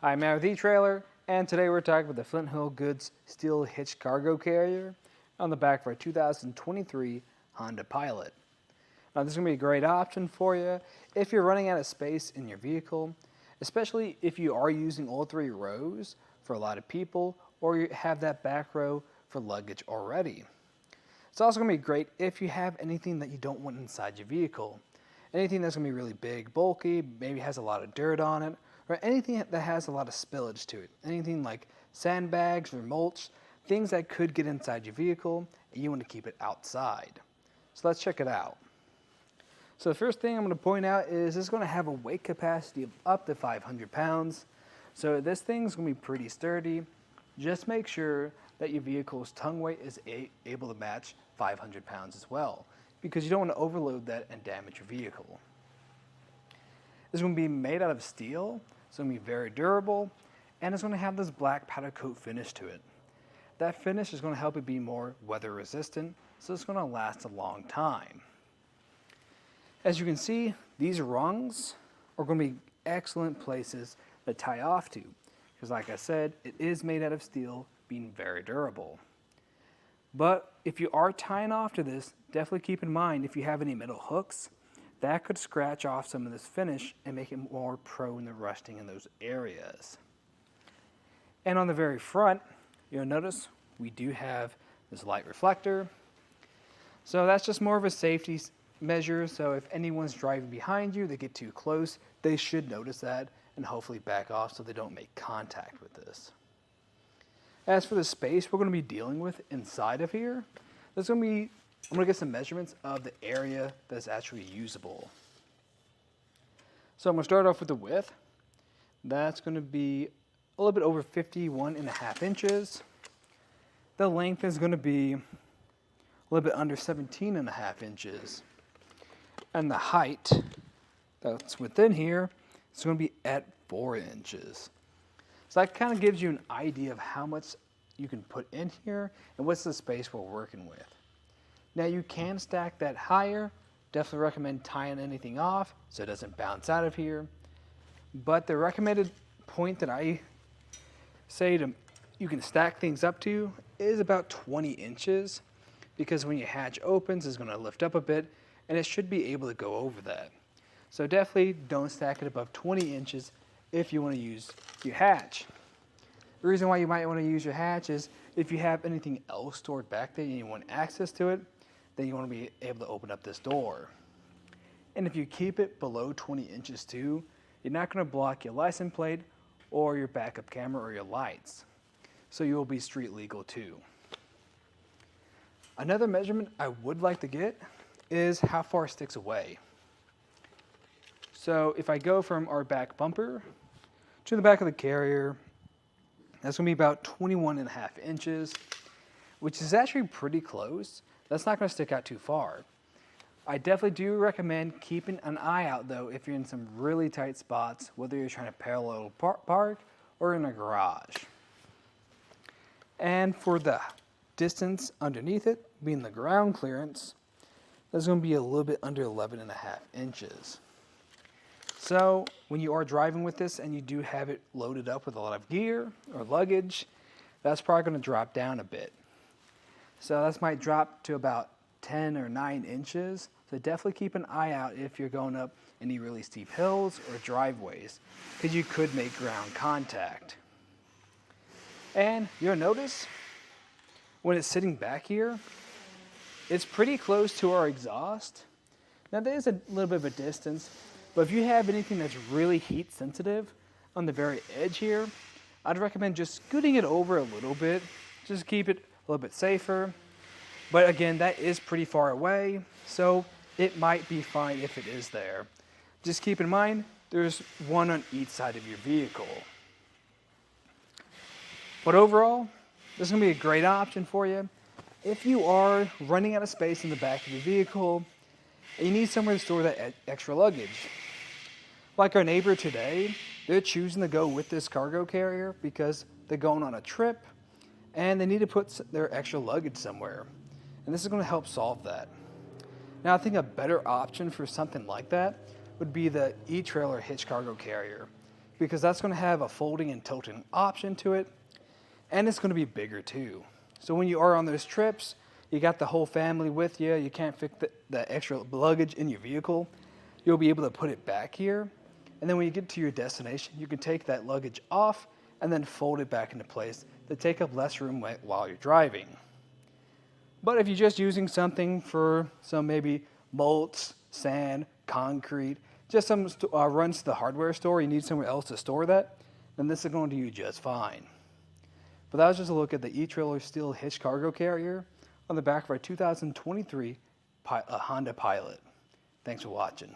I'm Matt with eTrailer, and today we're talking about the Flint Hill Goods steel Hitch Cargo Carrier on the back of our 2023 Honda Pilot. Now this is going to be a great option for you if you're running out of space in your vehicle, especially if you are using all three rows for a lot of people or you have that back row for luggage already. It's also going to be great if you have anything that you don't want inside your vehicle. Anything that's going to be really big, bulky, maybe has a lot of dirt on it, or anything that has a lot of spillage to it. Anything like sandbags or mulch, things that could get inside your vehicle and you want to keep it outside. So let's check it out. So the first thing I'm going to point out is this is going to have a weight capacity of up to 500 pounds. So this thing's going to be pretty sturdy. Just make sure that your vehicle's tongue weight is able to match 500 pounds as well, because you don't want to overload that and damage your vehicle. It's going to be made out of steel, so it's going to be very durable, and it's going to have this black powder coat finish to it. That finish is going to help it be more weather resistant, so it's going to last a long time. As you can see, these rungs are going to be excellent places to tie off to, because like I said, it is made out of steel, being very durable. But if you are tying off to this, definitely keep in mind if you have any metal hooks, that could scratch off some of this finish and make it more prone to rusting in those areas. And on the very front, you'll notice we do have this light reflector. So that's just more of a safety measure. So if anyone's driving behind you, they get too close, they should notice that and hopefully back off so they don't make contact with this. As for the space we're going to be dealing with inside of here, I'm going to get some measurements of the area that's actually usable. So I'm going to start off with the width. That's going to be a little bit over 51.5 inches. The length is going to be a little bit under 17.5 inches. And the height that's within here is going to be at 4 inches. So that kind of gives you an idea of how much you can put in here and what's the space we're working with. Now you can stack that higher. Definitely recommend tying anything off so it doesn't bounce out of here. But the recommended point that I say you can stack things up to is about 20 inches, because when your hatch opens, it's going to lift up a bit and it should be able to go over that. So definitely don't stack it above 20 inches if you want to use your hatch. The reason why you might want to use your hatch is if you have anything else stored back there and you want access to it, then you want to be able to open up this door. And if you keep it below 20 inches too, you're not going to block your license plate or your backup camera or your lights. So you will be street legal too. Another measurement I would like to get is how far it sticks away. So if I go from our back bumper to the back of the carrier, that's going to be about 21.5 inches, which is actually pretty close. That's not going to stick out too far. I definitely do recommend keeping an eye out though if you're in some really tight spots, whether you're trying to parallel park or in a garage. And for the distance underneath it, being the ground clearance, that's going to be a little bit under 11.5 inches. So when you are driving with this and you do have it loaded up with a lot of gear or luggage, that's probably going to drop down a bit. So that might drop to about 10 or 9 inches. So definitely keep an eye out if you're going up any really steep hills or driveways, because you could make ground contact. And you'll notice when it's sitting back here, it's pretty close to our exhaust. Now there is a little bit of a distance, but if you have anything that's really heat sensitive on the very edge here, I'd recommend just scooting it over a little bit, just keep it a little bit safer. But again, that is pretty far away, so it might be fine if it is there. Just keep in mind, there's one on each side of your vehicle. But overall, this is going to be a great option for you if you are running out of space in the back of your vehicle and you need somewhere to store that extra luggage. Like our neighbor today, they're choosing to go with this cargo carrier because they're going on a trip and they need to put their extra luggage somewhere. And this is going to help solve that. Now I think a better option for something like that would be the eTrailer Hitch Cargo Carrier, because that's going to have a folding and tilting option to it, and it's going to be bigger too. So when you are on those trips, you got the whole family with you, you can't fit the extra luggage in your vehicle, you'll be able to put it back here, and then when you get to your destination, you can take that luggage off and then fold it back into place to take up less room while you're driving. But if you're just using something for some maybe mulch, sand, concrete, just some runs to the hardware store, you need somewhere else to store that, then this is going to do just fine. But that was just a look at the eTrailer Steel Hitch Cargo Carrier on the back of our 2023 Honda Pilot. Thanks for watching.